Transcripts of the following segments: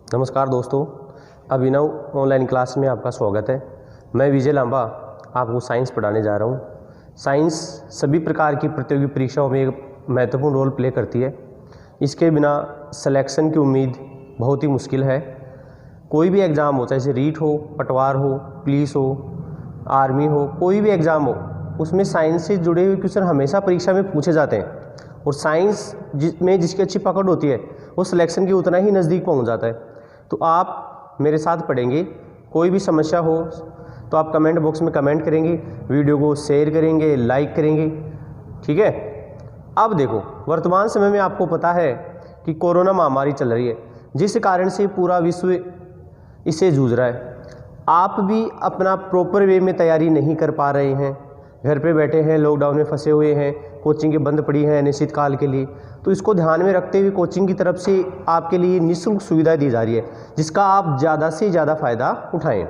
नमस्कार दोस्तों, अभिनव online class में आपका स्वागत है। मैं विजय लांबा आपको साइंस पढ़ाने जा रहा हूँ। साइंस सभी प्रकार की प्रतियोगी परीक्षाओं में एक महत्वपूर्ण रोल प्ले करती है। इसके बिना सिलेक्शन की उम्मीद बहुत ही मुश्किल है। कोई भी एग्ज़ाम हो, चाहे रीट हो, पटवार हो, पुलिस हो, आर्मी हो, कोई भी एग्ज़ाम हो, उसमें साइंस से जुड़े हुए क्वेश्चन हमेशा परीक्षा में पूछे जाते हैं। और साइंस में जिसकी अच्छी पकड़ होती है वो सिलेक्शन के उतना ही नज़दीक पहुँच जाता है। तो आप मेरे साथ पढ़ेंगे। कोई भी समस्या हो तो आप कमेंट बॉक्स में कमेंट करेंगे, वीडियो को शेयर करेंगे, लाइक करेंगे, ठीक है। अब देखो, वर्तमान समय में आपको पता है कि कोरोना महामारी चल रही है, जिस कारण से पूरा विश्व इससे जूझ रहा है। आप भी अपना प्रॉपर वे में तैयारी नहीं कर पा रहे हैं, घर पे बैठे हैं, लॉकडाउन में फंसे हुए हैं, कोचिंग बंद पड़ी है अनिश्चित काल के लिए। तो इसको ध्यान में रखते हुए कोचिंग की तरफ से आपके लिए निःशुल्क सुविधा दी जा रही है, जिसका आप ज़्यादा से ज़्यादा फ़ायदा उठाएं।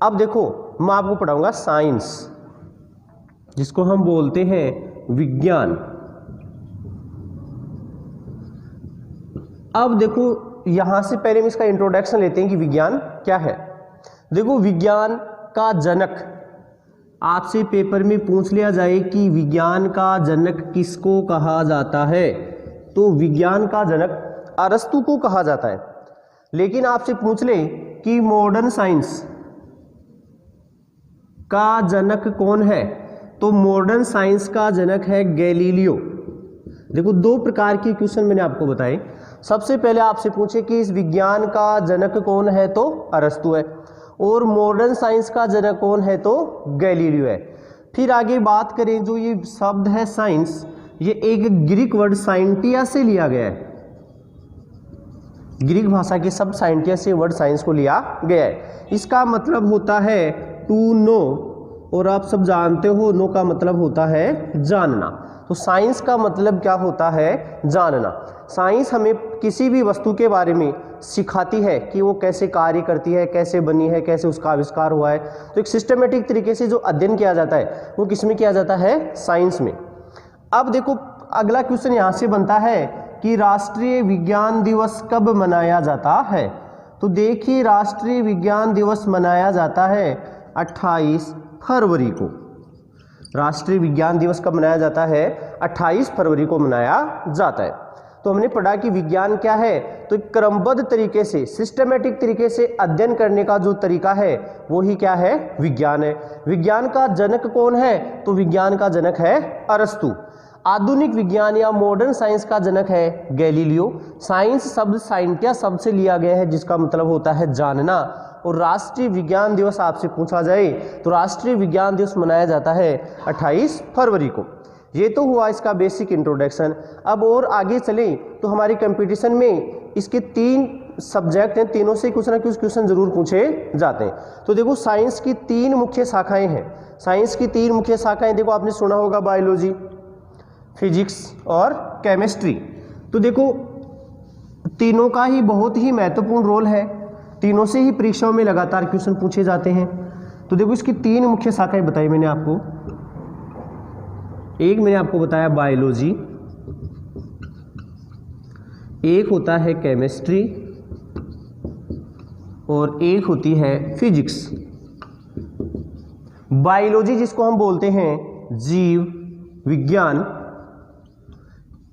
अब देखो, मैं आपको पढ़ाऊंगा साइंस, जिसको हम बोलते हैं विज्ञान। अब देखो, यहाँ से पहले हम इसका इंट्रोडक्शन लेते हैं कि विज्ञान क्या है। देखो, विज्ञान का जनक, आपसे पेपर में पूछ लिया जाए कि विज्ञान का जनक किसको कहा जाता है, तो विज्ञान का जनक अरस्तु को कहा जाता है। लेकिन आपसे पूछ ले कि मॉडर्न साइंस का जनक कौन है, तो मॉडर्न साइंस का जनक है गैलीलियो। देखो, दो प्रकार के क्वेश्चन मैंने आपको बताए। सबसे पहले आपसे पूछे कि इस विज्ञान का जनक कौन है, तो अरस्तु है। और मॉडर्न साइंस का जनक कौन है, तो गैलीलियो है। फिर आगे बात करें, जो ये शब्द है साइंस, ये एक ग्रीक वर्ड साइंटिया से लिया गया है। ग्रीक भाषा के शब्द साइंटिया से वर्ड साइंस को लिया गया है। इसका मतलब होता है टू नो, और आप सब जानते हो नो का मतलब होता है जानना। तो साइंस का मतलब क्या होता है, जानना। साइंस हमें किसी भी वस्तु के बारे में सिखाती है कि वो कैसे कार्य करती है, कैसे बनी है, कैसे उसका आविष्कार हुआ है। तो एक सिस्टमेटिक तरीके से जो अध्ययन किया जाता है वो किस में किया जाता है, साइंस में। अब देखो, अगला क्वेश्चन यहाँ से बनता है कि राष्ट्रीय विज्ञान दिवस कब मनाया जाता है। तो देखिए, राष्ट्रीय विज्ञान दिवस मनाया जाता है 28 फरवरी को। राष्ट्रीय विज्ञान दिवस कब मनाया जाता है, 28 फरवरी को मनाया जाता है। तो हमने पढ़ा कि विज्ञान क्या है, तो एक क्रमबद्ध तरीके से, सिस्टमेटिक तरीके से अध्ययन करने का जो तरीका है वो ही क्या है, विज्ञान है। विज्ञान का जनक कौन है, तो विज्ञान का जनक है अरस्तु। आधुनिक विज्ञान या मॉडर्न साइंस का जनक है गैलीलियो। साइंस शब्द साइंटिया शब्द से लिया गया है, जिसका मतलब होता है जानना। और राष्ट्रीय विज्ञान दिवस आपसे पूछा जाए तो राष्ट्रीय विज्ञान दिवस मनाया जाता है 28 फरवरी को। ये तो हुआ इसका बेसिक इंट्रोडक्शन। अब और आगे चलें तो हमारी कंपटीशन में इसके 3 सब्जेक्ट हैं, तीनों से कुछ ना कुछ क्वेश्चन जरूर पूछे जाते हैं। तो देखो, साइंस की 3 मुख्य शाखाएं हैं। साइंस की 3 मुख्य शाखाएं, देखो आपने सुना होगा बायोलॉजी, फिजिक्स और केमिस्ट्री। तो देखो, तीनों का ही बहुत ही महत्वपूर्ण रोल है, तीनों से ही परीक्षाओं में लगातार क्वेश्चन पूछे जाते हैं। तो देखो, इसकी 3 मुख्य शाखाएं बताई मैंने आपको। एक मैंने आपको बताया बायोलॉजी, एक होता है केमिस्ट्री, और एक होती है फिजिक्स। बायोलॉजी जिसको हम बोलते हैं जीव विज्ञान,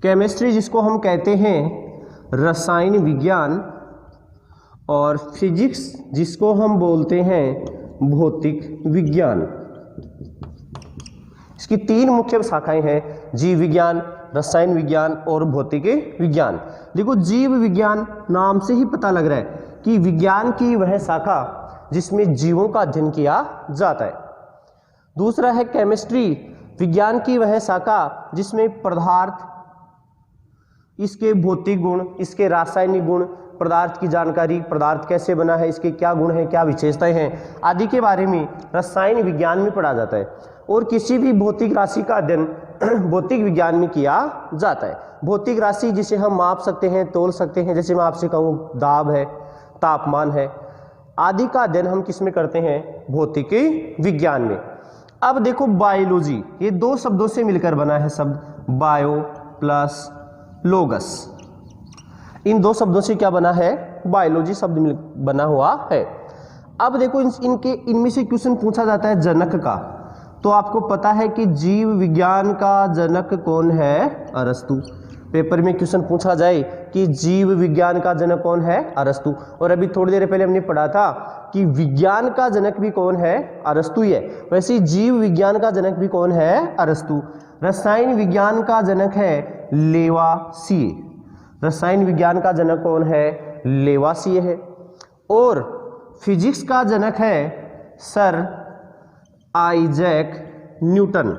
केमिस्ट्री जिसको हम कहते हैं रसायन विज्ञान, और फिजिक्स जिसको हम बोलते हैं भौतिक विज्ञान। इसकी 3 मुख्य शाखाएं हैं, जीव विज्ञान, रसायन विज्ञान और भौतिक विज्ञान। देखो, जीव विज्ञान नाम से ही पता लग रहा है कि विज्ञान की वह शाखा जिसमें जीवों का अध्ययन किया जाता है। दूसरा है केमिस्ट्री, विज्ञान की वह शाखा जिसमें पदार्थ, इसके भौतिक गुण, इसके रासायनिक गुण, पदार्थ की जानकारी, पदार्थ कैसे बना है, इसके क्या गुण हैं, क्या विशेषताएं हैं आदि के बारे में रसायन विज्ञान में पढ़ा जाता है। और किसी भी भौतिक राशि का अध्ययन भौतिक विज्ञान में किया जाता है। भौतिक राशि जिसे हम माप सकते हैं, तोल सकते हैं, जैसे मैं आपसे कहूँ दाब है, तापमान है, आदि का अध्ययन हम किस में करते हैं, भौतिक विज्ञान में। अब देखो, बायोलॉजी ये 2 शब्दों से मिलकर बना है शब्द, बायो प्लस लोगस। इन 2 शब्दों से क्या बना है, बायोलॉजी शब्द बना हुआ है। अब देखो इनमें से क्वेश्चन पूछा जाता है जनक का। तो आपको पता है कि जीव विज्ञान का जनक कौन है? अरस्तु। पेपर में क्वेश्चन पूछा जाए कि जीव विज्ञान का जनक कौन है? अरस्तु। और अभी थोड़ी देर पहले हमने पढ़ा था कि विज्ञान का जनक भी कौन है? अरस्तु ही है। वैसे ही जीव विज्ञान का जनक भी कौन है? अरस्तु। रसायन विज्ञान का जनक है लेवासिए। रसायन विज्ञान का जनक कौन है? लेवासिए है। और फिजिक्स का जनक है सर आइजैक न्यूटन।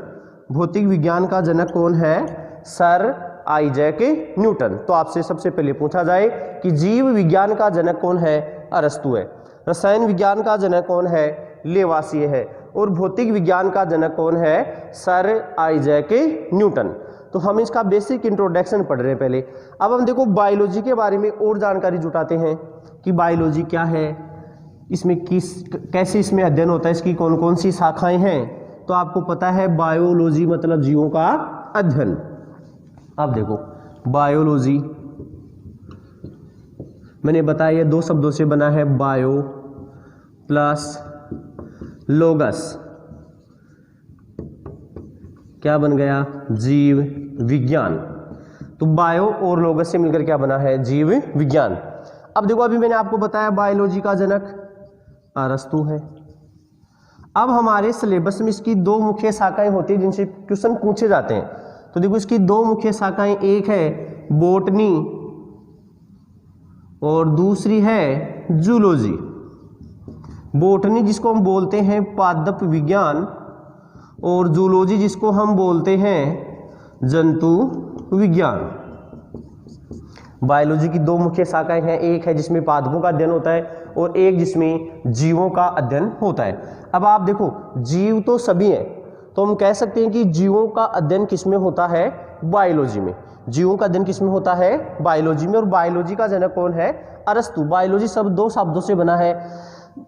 भौतिक विज्ञान का जनक कौन है? Sir Isaac Newton. तो आपसे सबसे पहले पूछा जाए कि जीव विज्ञान का जनक कौन है? अरस्तु है। रसायन विज्ञान का जनक कौन है? लेवासिए है। और भौतिक विज्ञान का जनक कौन है? Sir Isaac Newton. तो हम इसका बेसिक इंट्रोडक्शन पढ़ रहे हैं पहले। अब हम देखो बायोलॉजी के बारे में और जानकारी जुटाते हैं कि बायोलॉजी क्या है, इसमें कैसे इसमें अध्ययन होता है, इसकी कौन कौन सी शाखाएं हैं। तो आपको पता है बायोलॉजी मतलब जीवों का अध्ययन। अब देखो बायोलॉजी मैंने बताया ये दो शब्दों से बना है, बायो प्लस लोगस। क्या बन गया? जीव विज्ञान। तो बायो और लोगस से मिलकर क्या बना है? जीव विज्ञान। अब देखो अभी मैंने आपको बताया बायोलॉजी का जनक अरस्तु है। अब हमारे सिलेबस में इसकी दो मुख्य शाखाएं होती हैं जिनसे क्वेश्चन पूछे जाते हैं। तो देखो इसकी दो मुख्य शाखाएं, एक है बॉटनी और दूसरी है जूलॉजी। बॉटनी जिसको हम बोलते हैं पादप विज्ञान और जूलॉजी जिसको हम बोलते हैं जंतु विज्ञान। बायोलॉजी की दो मुख्य शाखाएं हैं, एक है जिसमें पादपों का अध्ययन होता है और एक जिसमें जीवों का अध्ययन होता है। अब आप देखो जीव तो सभी हैं, तो हम कह सकते हैं कि जीवों का अध्ययन किसमें होता है? बायोलॉजी में। जीवों का अध्ययन किसमें होता है? बायोलॉजी में। और बायोलॉजी का जनक कौन है? अरस्तु। बायोलॉजी शब्द दो शब्दों से बना है,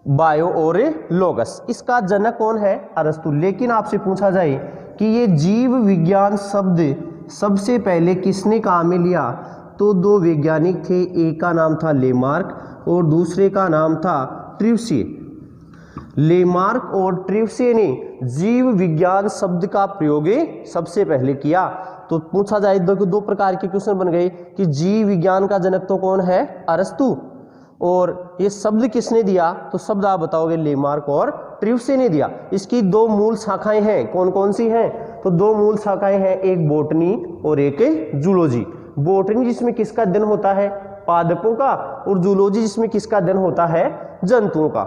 बायो और लोगस। इसका जनक कौन है? अरस्तु। लेकिन आपसे पूछा जाए कि ये जीव विज्ञान शब्द सबसे पहले किसने काम में लिया? तो दो वैज्ञानिक थे, एक का नाम था लेमार्क और दूसरे का नाम था ट्रिवसिए। लेमार्क और ट्रिवसिए ने जीव विज्ञान शब्द का प्रयोग सबसे पहले किया। तो पूछा जाए दो प्रकार के क्वेश्चन बन गए कि जीव विज्ञान का जनक तो कौन है? अरस्तु। और ये शब्द किसने दिया? तो शब्द आप बताओगे लेमार्क और ट्रिवसिए ने दिया। इसकी दो मूल शाखाएं हैं, कौन कौन सी हैं? तो दो मूल शाखाएं हैं, एक बॉटनी और एक जूलॉजी। बॉटनी जिसमें किसका अध्ययन होता है? पादपों का। और जूलॉजी जिसमें किसका अध्ययन होता है? जंतुओं का।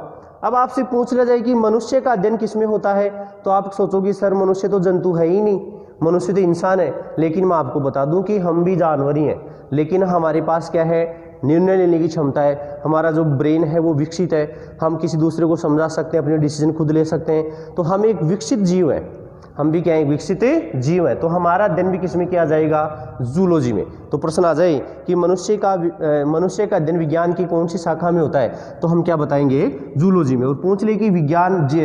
अब आपसे पूछ लिया जाए कि मनुष्य का अध्ययन किसमें होता है? तो आप सोचोगे सर मनुष्य तो जंतु है ही नहीं, मनुष्य तो इंसान है। लेकिन मैं आपको बता दूं कि हम भी जानवर ही हैं, लेकिन हमारे पास क्या है? निर्णय लेने की क्षमता है। हमारा जो ब्रेन है वो विकसित है, हम किसी दूसरे को समझा सकते हैं, अपने डिसीजन खुद ले सकते हैं। तो हम एक विकसित जीव हैं, हम भी क्या है? विकसित जीव है। तो हमारा अध्ययन भी किसमें किया जाएगा? जूलॉजी में। तो प्रश्न आ जाए कि मनुष्य का अध्ययन विज्ञान की कौन सी शाखा में होता है? तो हम क्या बताएंगे? जूलॉजी में। और पूछ ले कि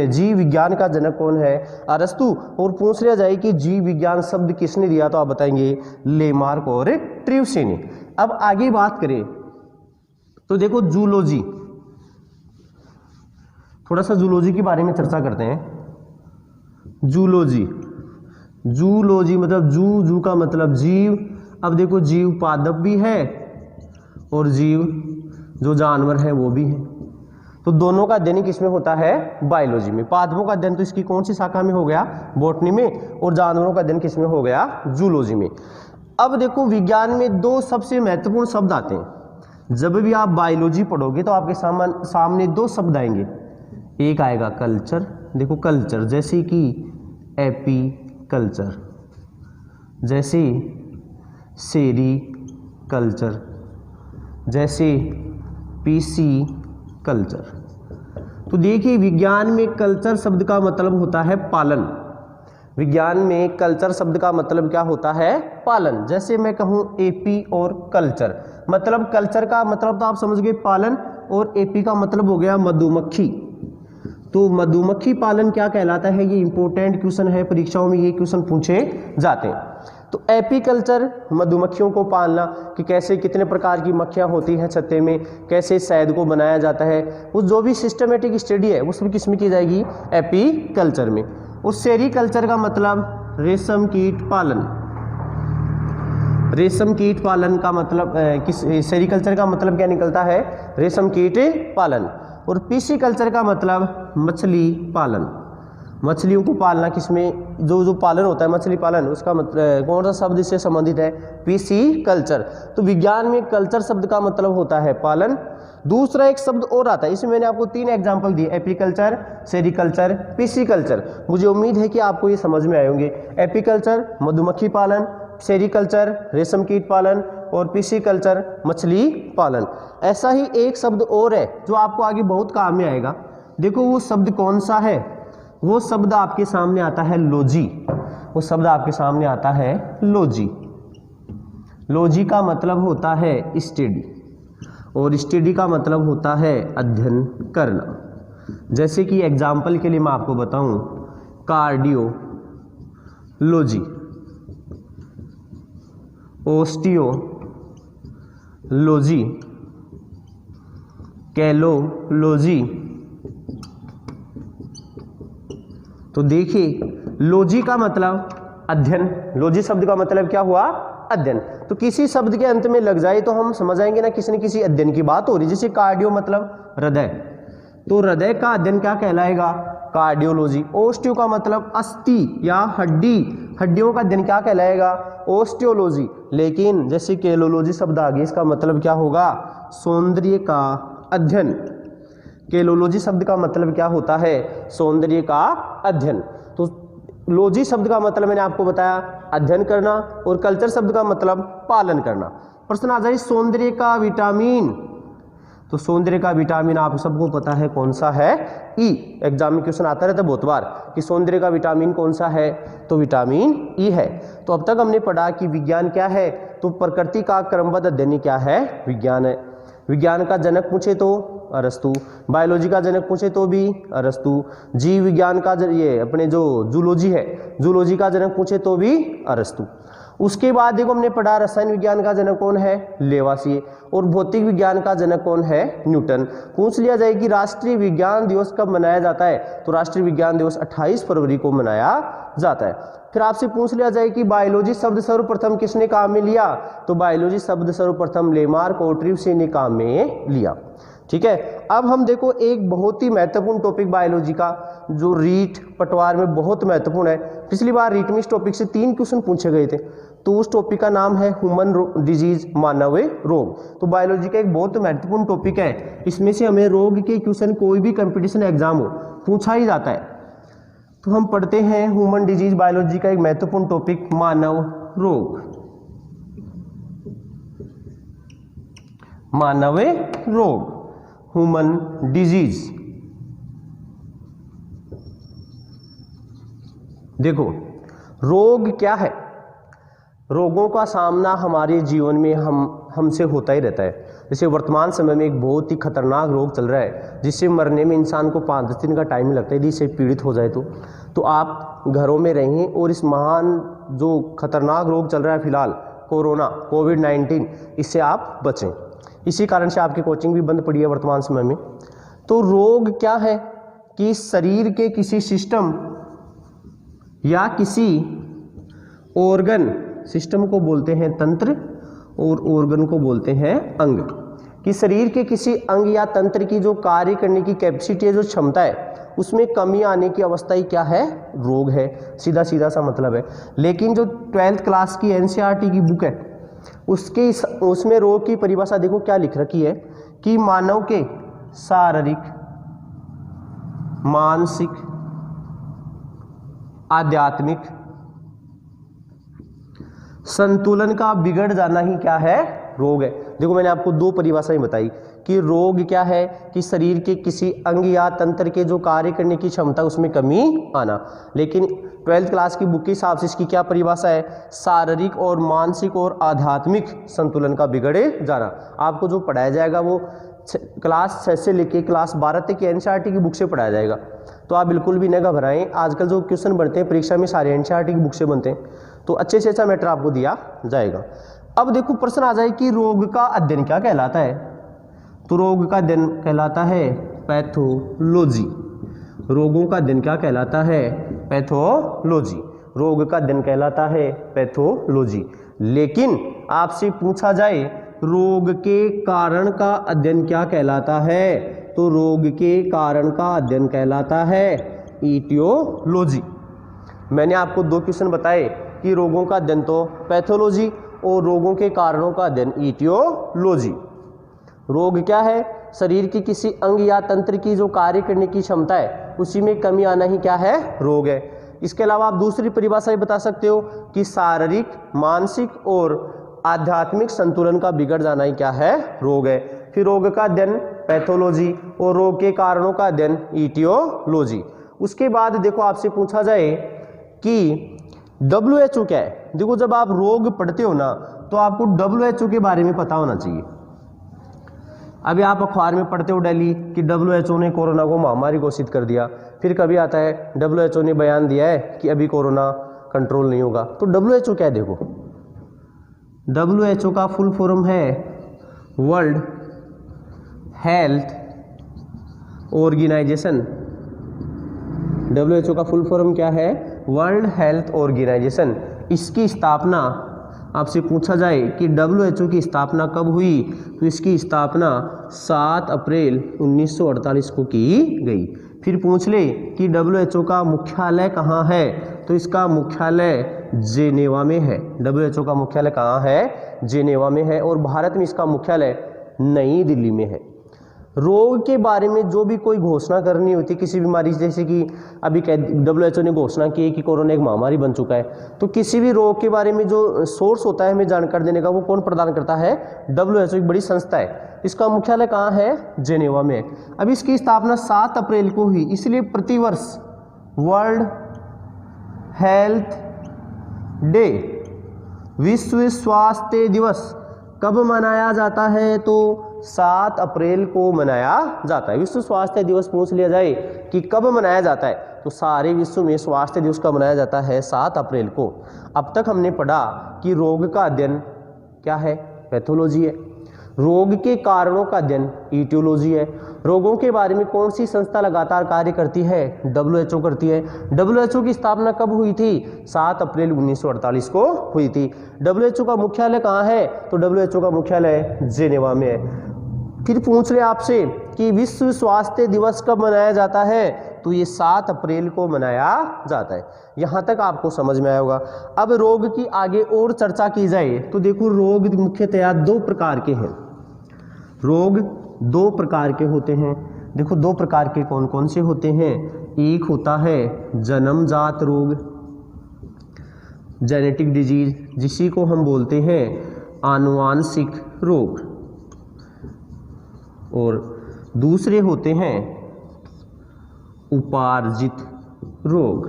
जीव विज्ञान का जनक कौन है? अरस्तु। और पूछ लिया जाए कि जीव विज्ञान शब्द किसने दिया? तो आप बताएंगे लेमार्क और ट्रिवसिए ने। अब आगे बात करें तो देखो जूलॉजी, थोड़ा सा जूलॉजी के बारे में चर्चा करते हैं। जूलॉजी, जूलॉजी मतलब जू का मतलब जीव। अब देखो जीव पादप भी है और जीव जो जानवर है वो भी है। तो दोनों का अध्ययन किसमें होता है? बायोलॉजी में। पादपों का अध्ययन तो इसकी कौन सी शाखा में हो गया? बॉटनी में। और जानवरों का अध्ययन किसमें हो गया? जूलॉजी में। अब देखो विज्ञान में दो सबसे महत्वपूर्ण शब्द आते हैं। जब भी आप बायोलॉजी पढ़ोगे तो आपके सामने दो शब्द आएंगे। एक आएगा कल्चर, देखो कल्चर जैसे कि एपी कल्चर, जैसे सेरी कल्चर, जैसे पीसी कल्चर। तो देखिए विज्ञान में कल्चर शब्द का मतलब होता है पालन। विज्ञान में कल्चर शब्द का मतलब क्या होता है? पालन। जैसे मैं कहूँ एपी और कल्चर, मतलब कल्चर का मतलब तो आप समझ गए पालन, और एपी का मतलब हो गया मधुमक्खी। तो मधुमक्खी पालन क्या कहलाता है? ये इंपॉर्टेंट क्वेश्चन है, परीक्षाओं में ये क्वेश्चन पूछे जाते हैं। तो एपीकल्चर मधुमक्खियों को पालना, कि कैसे कितने प्रकार की मक्खियाँ होती हैं छत्ते में, कैसे शहद को बनाया जाता है, वो जो भी सिस्टमेटिक स्टडी है उसमें किस में की जाएगी, एपीकल्चर में। उस सेरीकल्चर का मतलब रेशम कीट पालन, रेशम कीट पालन का मतलब किस, सेरीकल्चर का मतलब क्या निकलता है, रेशम कीट पालन। और पीसीकल्चर का मतलब मछली पालन, मछलियों को पालना, किसमें जो पालन होता है मछली पालन, उसका मतलब कौन सा शब्द इससे संबंधित है, पीसी कल्चर। तो विज्ञान में कल्चर शब्द का मतलब होता है पालन। दूसरा एक शब्द और आता है, इसमें मैंने आपको 3 एग्जांपल दिए, एपीकल्चर, सेरीकल्चर, पीसीकल्चर। मुझे उम्मीद है कि आपको ये समझ में आए होंगे। एपीकल्चर मधुमक्खी पालन, सेरीकल्चर रेशम कीट पालन, और पीसीकल्चर मछली पालन। ऐसा ही एक शब्द और है जो आपको आगे बहुत काम में आएगा। देखो वो शब्द कौन सा है, वो शब्द आपके सामने आता है लॉजी, वो शब्द आपके सामने आता है लॉजी। लॉजी का मतलब होता है स्टडी, और स्टडी का मतलब होता है अध्ययन करना। जैसे कि एग्जाम्पल के लिए मैं आपको बताऊं, कार्डियोलॉजी, ओस्टियोलॉजी, कैलोलॉजी। तो देखिए लॉजी का मतलब अध्ययन, लॉजी शब्द का मतलब क्या हुआ, अध्ययन। तो किसी शब्द के अंत में लग जाए तो हम समझ आएंगे ना किसी न किसी अध्ययन की बात हो रही है। जैसे कार्डियो मतलब हृदय, तो हृदय का अध्ययन क्या कहलाएगा, कार्डियोलॉजी। ओस्टियो का मतलब अस्थि या हड्डी, हड्डियों का अध्ययन क्या कहलाएगा, ओस्टियोलॉजी। लेकिन जैसे कैलोलॉजी शब्द आ गया, इसका मतलब क्या होगा, सौंदर्य का अध्ययन। कैलोलॉजी शब्द का मतलब क्या होता है, सौंदर्य का अध्ययन। तो लॉजी शब्द का मतलब मैंने आपको बताया अध्ययन करना, और कल्चर शब्द का मतलब पालन करना। प्रश्न आ जाए सौंदर्य का विटामिन, तो सौंदर्य का विटामिन आप सबको पता है कौन सा है, ई। एग्जाम में क्वेश्चन आता रहता है बहुत बार कि सौंदर्य का विटामिन कौन सा है, तो विटामिन ई है। तो अब तक हमने पढ़ा कि विज्ञान क्या है, तो प्रकृति का क्रमबद्ध अध्ययन क्या है, विज्ञान है। विज्ञान का जनक पूछे तो अरस्तु, बायोलॉजी का जनक पूछे तो भी अरस्तु, जीव विज्ञान का ये अपने जो जूलॉजी है, जूलॉजी का जनक पूछे तो भी अरस्तु। उसके बाद देखो हमने पढ़ा रसायन विज्ञान का जनक कौन है, लेवासिए, और भौतिक विज्ञान का जनक कौन है, न्यूटन। पूछ लिया जाए कि राष्ट्रीय विज्ञान दिवस कब मनाया जाता है, तो राष्ट्रीय विज्ञान दिवस 28 फरवरी को मनाया जाता है। फिर आपसे पूछ लिया जाए कि बायोलॉजी शब्द सर्वप्रथम किसने काम में लिया, तो बायोलॉजी शब्द सर्वप्रथम लेमार्क और ट्रिवसी ने काम में लिया। ठीक है, अब हम देखो एक बहुत ही महत्वपूर्ण टॉपिक बायोलॉजी का, जो रीट पटवार में बहुत महत्वपूर्ण है। पिछली बार रीट में इस टॉपिक से 3 क्वेश्चन पूछे गए थे, तो उस टॉपिक का नाम है ह्यूमन डिजीज, मानव रोग। तो बायोलॉजी का एक बहुत महत्वपूर्ण टॉपिक है, इसमें से हमें रोग के क्वेश्चन कोई भी कंपटीशन एग्जाम हो पूछा ही जाता है। तो हम पढ़ते हैं ह्यूमन डिजीज, बायोलॉजी का एक महत्वपूर्ण टॉपिक मानव रोग, मानव रोग, ह्यूमन डिजीज। देखो रोग क्या है, रोगों का सामना हमारे जीवन में हमसे होता ही रहता है। जैसे वर्तमान समय में एक बहुत ही खतरनाक रोग चल रहा है, जिससे मरने में इंसान को 5-10 दिन का टाइम लगता है यदि इससे पीड़ित हो जाए तो आप घरों में रहें और इस महान जो खतरनाक रोग चल रहा है फिलहाल कोरोना कोविड-19, इससे आप बचें। इसी कारण से आपकी कोचिंग भी बंद पड़ी है वर्तमान समय में। तो रोग क्या है कि शरीर के किसी सिस्टम या किसी ऑर्गन, सिस्टम को बोलते हैं तंत्र और ऑर्गन को बोलते हैं अंग, कि शरीर के किसी अंग या तंत्र की जो कार्य करने की कैपेसिटी है, जो क्षमता है, उसमें कमी आने की अवस्था ही क्या है, रोग है। सीधा सीधा सा मतलब है। लेकिन जो 12th क्लास की एनसीईआरटी की बुक है उसमें रोग की परिभाषा देखो क्या लिख रखी है, कि मानव के शारीरिक, मानसिक, आध्यात्मिक संतुलन का बिगड़ जाना ही क्या है, रोग है। देखो मैंने आपको 2 परिभाषाएं बताई कि रोग क्या है, कि शरीर के किसी अंग या तंत्र के जो कार्य करने की क्षमता उसमें कमी आना। लेकिन 12th क्लास की बुक के हिसाब से इसकी क्या परिभाषा है, शारीरिक और मानसिक और आध्यात्मिक संतुलन का बिगड़े जाना। आपको जो पढ़ाया जाएगा वो क्लास 6 से लेकर क्लास 12 तक की एनसीईआरटी की बुक से पढ़ाया जाएगा। तो आप बिल्कुल भी न घबराएं, आजकल जो क्वेश्चन बनते हैं परीक्षा में सारे एनसीईआरटी की बुक से बनते हैं। तो अच्छे से अच्छा मैटर आपको दिया जाएगा। अब देखो प्रश्न आ जाए कि रोग का अध्ययन क्या कहलाता है, तो रोग का अध्ययन कहलाता है पैथोलॉजी। रोगों का अध्ययन क्या कहलाता है, पैथोलॉजी। रोग का अध्ययन कहलाता है पैथोलॉजी। लेकिन आपसे पूछा जाए रोग के कारण का अध्ययन क्या कहलाता है, तो रोग के कारण का अध्ययन कहलाता है ईटियोलॉजी। मैंने आपको 2 क्वेश्चन बताए कि रोगों का अध्ययन तो पैथोलॉजी और रोगों के कारणों का अध्ययन ईटियोलॉजी। रोग क्या है, शरीर की किसी अंग या तंत्र की जो कार्य करने की क्षमता है उसी में कमी आना ही क्या है, रोग है। इसके अलावा आप दूसरी परिभाषा बता सकते हो कि शारीरिक, मानसिक और आध्यात्मिक संतुलन का बिगड़ जाना ही क्या है, रोग है। फिर रोग का अध्ययन पैथोलॉजी और रोग के कारणों का अध्ययन ईटियोलॉजी। उसके बाद देखो आपसे पूछा जाए कि WHO क्या है। देखो जब आप रोग पढ़ते हो ना तो आपको WHO के बारे में पता होना चाहिए। अभी आप अखबार में पढ़ते हो डेली कि WHO ने कोरोना को महामारी घोषित कर दिया, फिर कभी आता है WHO ने बयान दिया है कि अभी कोरोना कंट्रोल नहीं होगा। तो WHO क्या है, देखो WHO का फुल फॉर्म है वर्ल्ड हेल्थ ऑर्गेनाइजेशन। WHO का फुल फॉर्म क्या है, वर्ल्ड हेल्थ ऑर्गेनाइजेशन। इसकी स्थापना आपसे पूछा जाए कि WHO की स्थापना कब हुई, तो इसकी स्थापना 7 अप्रैल 1948 को की गई। फिर पूछ ले कि WHO का मुख्यालय कहाँ है, तो इसका मुख्यालय जेनेवा में है। WHO का मुख्यालय कहाँ है, जेनेवा में है। और भारत में इसका मुख्यालय नई दिल्ली में है। रोग के बारे में जो भी कोई घोषणा करनी होती किसी बीमारी, जैसे कि अभी WHO ने घोषणा की कि कोरोना एक महामारी बन चुका है, तो किसी भी रोग के बारे में जो सोर्स होता है हमें जानकारी देने का, वो कौन प्रदान करता है, WHO। एक बड़ी संस्था है, इसका मुख्यालय कहाँ है, जेनेवा में। अब इसकी स्थापना 7 अप्रैल को हुई, इसलिए प्रतिवर्ष वर्ल्ड हेल्थ डे, विश्व स्वास्थ्य दिवस कब मनाया जाता है, तो 7 अप्रैल को मनाया जाता है। विश्व स्वास्थ्य दिवस पूछ लिया जाए कि कब मनाया जाता है, तो सारे विश्व में स्वास्थ्य दिवस कब मनाया जाता है, 7 अप्रैल को। अब तक हमने पढ़ा कि रोग का अध्ययन क्या है, पैथोलॉजी है। रोग के कारणों का अध्ययन ईटियोलॉजी है। रोगों के बारे में कौन सी संस्था लगातार कार्य करती है, WHO करती है। WHO की स्थापना कब हुई थी, 7 अप्रैल 1948 को हुई थी। WHO का मुख्यालय कहाँ है, तो WHO का मुख्यालय जेनेवा में है। फिर पूछ रहे आपसे कि विश्व स्वास्थ्य दिवस कब मनाया जाता है, तो ये 7 अप्रैल को मनाया जाता है। यहाँ तक आपको समझ में आया होगा। अब रोग की आगे और चर्चा की जाए तो देखो रोग मुख्यतया 2 प्रकार के हैं। रोग 2 प्रकार के होते हैं। देखो 2 प्रकार के कौन कौन से होते हैं। एक होता है जन्मजात रोग, जेनेटिक डिजीज, जिसी को हम बोलते हैं आनुवांशिक रोग, और दूसरे होते हैं उपार्जित रोग।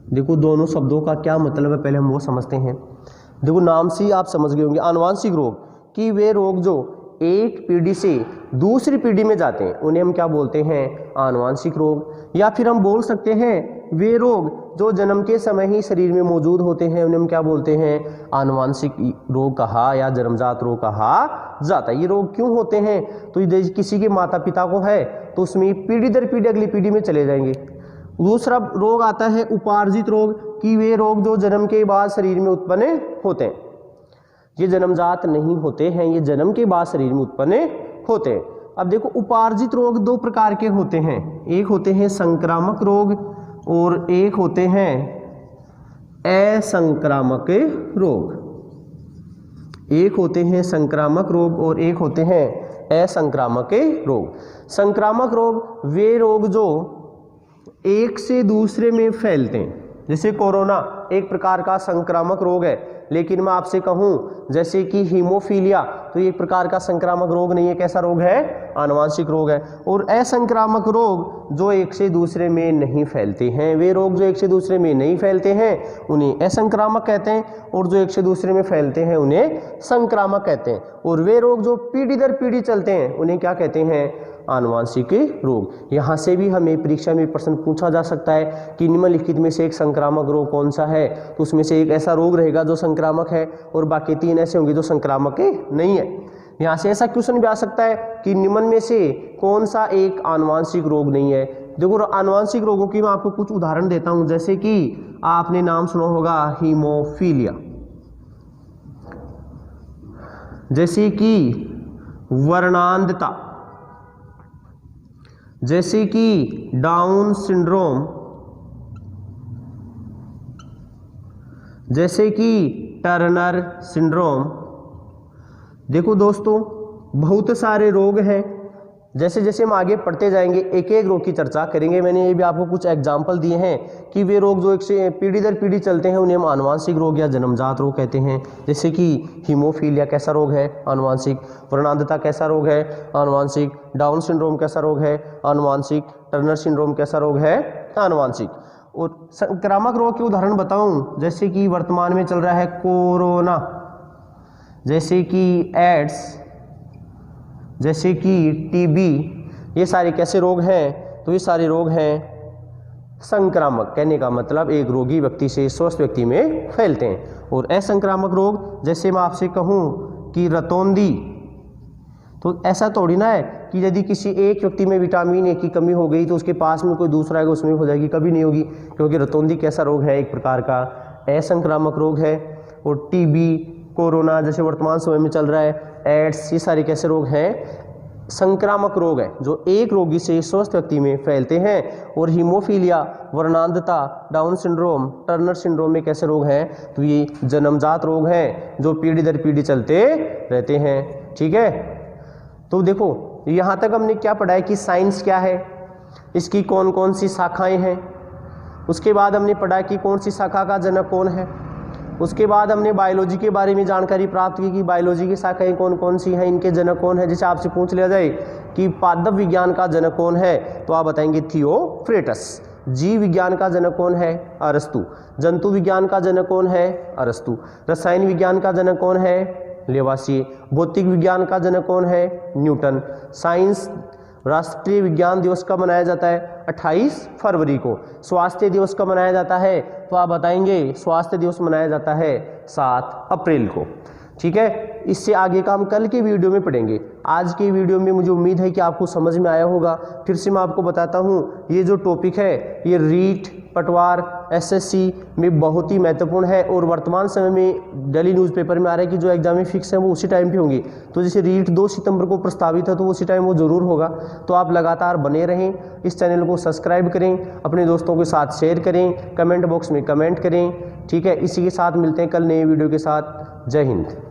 देखो दोनों शब्दों का क्या मतलब है पहले हम वो समझते हैं। देखो नाम से ही आप समझ गए होंगे, आनुवांशिक रोग कि वे रोग जो एक पीढ़ी से दूसरी पीढ़ी में जाते हैं उन्हें हम क्या बोलते हैं, आनुवांशिक रोग। या फिर हम बोल सकते हैं वे रोग जो जन्म के समय ही शरीर में मौजूद होते हैं उन्हें हम क्या बोलते हैं, आनुवांशिक रोग कहा या जन्मजात रोग कहा जाता है। ये रोग क्यों होते हैं, तो किसी के माता पिता को है तो उसमें पीढ़ी दर पीढ़ी अगली पीढ़ी में चले जाएंगे। दूसरा रोग आता है उपार्जित रोग कि वे रोग जो जन्म के बाद शरीर में उत्पन्न होते हैं, ये जन्मजात नहीं होते हैं, ये जन्म के बाद शरीर में उत्पन्न होते हैं। अब देखो उपार्जित रोग 2 प्रकार के होते हैं। एक होते हैं संक्रामक रोग और एक होते हैं असंक्रामक रोग। एक होते हैं संक्रामक रोग और एक होते हैं असंक्रामक रोग। संक्रामक रोग वे रोग जो एक से दूसरे में फैलते हैं, जैसे कोरोना एक प्रकार का संक्रामक रोग है। लेकिन मैं आपसे कहूं जैसे कि हीमोफीलिया तो ये एक प्रकार का संक्रामक रोग नहीं है, कैसा रोग है, आनुवांशिक रोग है। और असंक्रामक रोग जो एक से दूसरे में नहीं फैलते हैं, वे रोग जो एक से दूसरे में नहीं फैलते हैं उन्हें असंक्रामक कहते हैं, और जो एक से दूसरे में फैलते हैं उन्हें संक्रामक कहते हैं। और वे रोग जो पीढ़ी दर पीढ़ी चलते हैं उन्हें क्या कहते हैं, आनुवांशिक रोग। यहाँ से भी हमें परीक्षा में प्रश्न पूछा जा सकता है कि निम्नलिखित में से एक संक्रामक रोग कौन सा है, तो उसमें से एक ऐसा रोग रहेगा जो संक्रामक है और बाकी 3 ऐसे होंगे जो संक्रामक नहीं है। यहाँ से ऐसा क्वेश्चन भी आ सकता है कि निम्न में से कौन सा एक आनुवांशिक रोग नहीं है। देखो आनुवांशिक रोगों की मैं आपको कुछ उदाहरण देता हूं, जैसे कि आपने नाम सुना होगा हीमोफीलिया, जैसे कि वर्णांधता, जैसे कि डाउन सिंड्रोम, जैसे कि टर्नर सिंड्रोम। देखो दोस्तों बहुत सारे रोग हैं, जैसे जैसे हम आगे पढ़ते जाएंगे एक एक रोग की चर्चा करेंगे। मैंने ये भी आपको कुछ एग्जाम्पल दिए हैं कि वे रोग जो एक से पीढ़ी दर पीढ़ी चलते हैं उन्हें हम आनुवांशिक रोग या जन्मजात रोग कहते हैं। जैसे कि हीमोफीलिया कैसा रोग है, आनुवांशिक। वर्णांधता कैसा रोग है, आनुवांशिक। डाउन सिंड्रोम कैसा रोग है, आनुवांशिक। टर्नर सिंड्रोम कैसा रोग है, आनुवांशिक। और संक्रामक रोग के उदाहरण बताऊं, जैसे कि वर्तमान में चल रहा है कोरोना, जैसे कि एड्स, जैसे कि टीबी, ये सारे कैसे रोग हैं, तो ये सारे रोग हैं संक्रामक। कहने का मतलब एक रोगी व्यक्ति से स्वस्थ व्यक्ति में फैलते हैं। और असंक्रामक रोग, जैसे मैं आपसे कहूँ कि रतौंधी, तो ऐसा थोड़ी ना है कि यदि किसी एक व्यक्ति में विटामिन ए की कमी हो गई तो उसके पास में कोई दूसरा आएगा उसमें हो जाएगी, कभी नहीं होगी, क्योंकि रतौंधी कैसा रोग है, एक प्रकार का असंक्रामक रोग है। और टीबी, कोरोना जैसे वर्तमान समय में चल रहा है, एड्स, ये सारे कैसे रोग हैं, संक्रामक रोग हैं जो एक रोगी से स्वस्थ व्यक्ति में फैलते हैं। और हीमोफीलिया, वर्णांधता, डाउन सिंड्रोम, टर्नर सिंड्रोम में कैसे रोग हैं, तो ये जन्मजात रोग हैं जो पीढ़ी दर पीढ़ी चलते रहते हैं। ठीक है, तो देखो यहाँ तक हमने क्या पढ़ा है कि साइंस क्या है, इसकी कौन कौन सी शाखाएं हैं। उसके बाद हमने पढ़ा कि कौन सी शाखा का जनक कौन है। उसके बाद हमने बायोलॉजी के बारे में जानकारी प्राप्त की कि बायोलॉजी की शाखाएं कौन कौन सी हैं, इनके जनक कौन है। जैसे आपसे पूछ लिया जाए कि पादप विज्ञान का जनक कौन है, तो आप बताएंगे थियोफ्रेटस। जीव विज्ञान का जनक कौन है, अरस्तु। जंतु विज्ञान का जनक कौन है, अरस्तु। रसायन विज्ञान का जनक कौन है, लेवासिए। भौतिक विज्ञान का जनक कौन है, न्यूटन। साइंस राष्ट्रीय विज्ञान दिवस कब मनाया जाता है, 28 फरवरी को। स्वास्थ्य दिवस कब मनाया जाता है, तो आप बताएंगे स्वास्थ्य दिवस मनाया जाता है 7 अप्रैल को। ठीक है, इससे आगे का हम कल के वीडियो में पढ़ेंगे। आज के वीडियो में मुझे उम्मीद है कि आपको समझ में आया होगा। फिर से मैं आपको बताता हूँ, ये जो टॉपिक है ये रीट, पटवार, एसएससी में बहुत ही महत्वपूर्ण है। और वर्तमान समय में डेली न्यूज़पेपर में आ रहा है कि जो एग्जाम फिक्स है वो उसी टाइम पे होंगी। तो जैसे रीट 2 सितंबर को प्रस्तावित है तो उसी टाइम वो जरूर होगा। तो आप लगातार बने रहें, इस चैनल को सब्सक्राइब करें, अपने दोस्तों के साथ शेयर करें, कमेंट बॉक्स में कमेंट करें। ठीक है, इसी के साथ मिलते हैं कल नए वीडियो के साथ। जय हिंद।